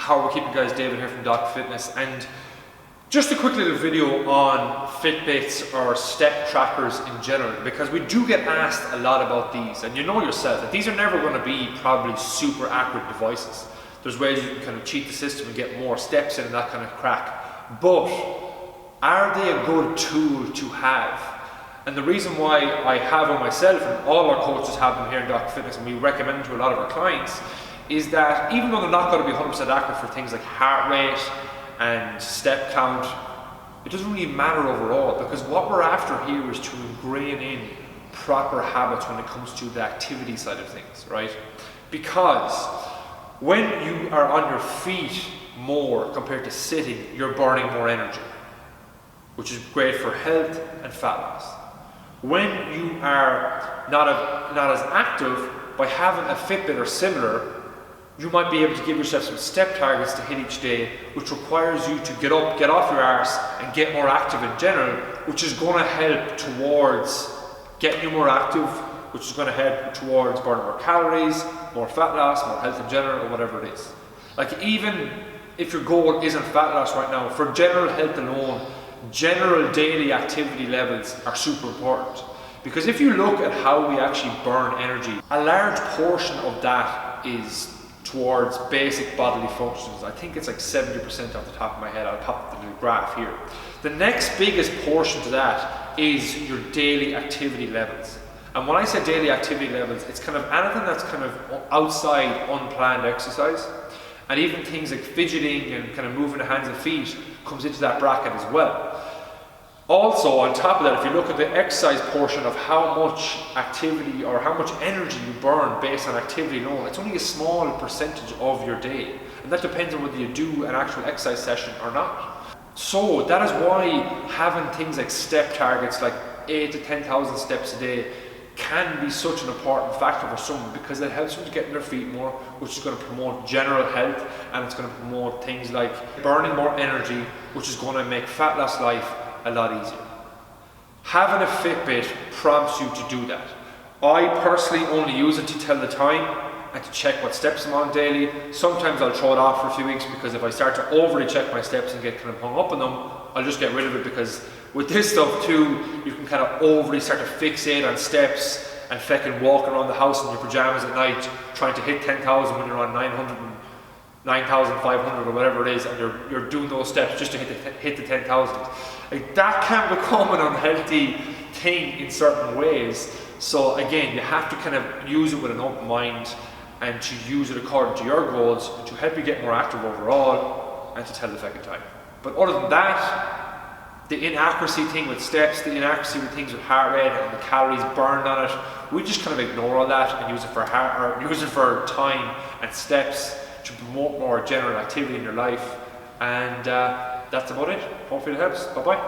How are we keeping, guys? David here from Doc Fitness, and just a quick little video on Fitbits or step trackers in general, because we do get asked a lot about these, and you know yourself that these are never going to be probably super accurate devices. There's ways you can kind of cheat the system and get more steps in and that kind of crack, but are they a good tool to have? And the reason why I have them myself, and all our coaches have them here in Doc Fitness, and we recommend them to a lot of our clients, is that even though they're not going to be 100% accurate for things like heart rate and step count, it doesn't really matter overall, because what we're after here is to ingrain in proper habits when it comes to the activity side of things, right? Because when you are on your feet more compared to sitting, you're burning more energy, which is great for health and fat loss. When you are not as active, by having a Fitbit or similar, you might be able to give yourself some step targets to hit each day, which requires you to get up, get off your arse, and get more active in general, which is going to help towards getting you more active, which is going to help towards burning more calories, more fat loss, more health in general, or whatever it is. Like, even if your goal isn't fat loss right now, for general health alone, general daily activity levels are super important. Because if you look at how we actually burn energy, a large portion of that is towards basic bodily functions. I think it's like 70% off the top of my head. I'll pop the little graph here. The next biggest portion to that is your daily activity levels. And when I say daily activity levels, it's kind of anything that's kind of outside unplanned exercise. And even things like fidgeting and kind of moving the hands and feet comes into that bracket as well. Also, on top of that, if you look at the exercise portion of how much activity or how much energy you burn based on activity alone, it's only a small percentage of your day. And that depends on whether you do an actual exercise session or not. So that is why having things like step targets, like 8 to 10,000 steps a day, can be such an important factor for someone, because it helps them to get on their feet more, which is going to promote general health, and it's going to promote things like burning more energy, which is going to make fat loss life a lot easier. Having a Fitbit prompts you to do that. I personally only use it to tell the time and to check what steps I'm on daily. Sometimes I'll throw it off for a few weeks, because if I start to overly check my steps and get kind of hung up on them, I'll just get rid of it, because with this stuff too, you can kind of overly start to fixate on steps and fucking walk around the house in your pajamas at night trying to hit 10,000 when you're on 9,500 or whatever it is, and you're doing those steps just to hit the 10,000. Like, that can become an unhealthy thing in certain ways. So again, you have to kind of use it with an open mind, and to use it according to your goals, to help you get more active overall, and to tell the fucking time. But other than that, the inaccuracy thing with steps, the inaccuracy with things with heart rate and the calories burned on it, we just kind of ignore all that and use it for time and steps to promote more general activity in your life. And that's about it. Hopefully it helps. Bye bye.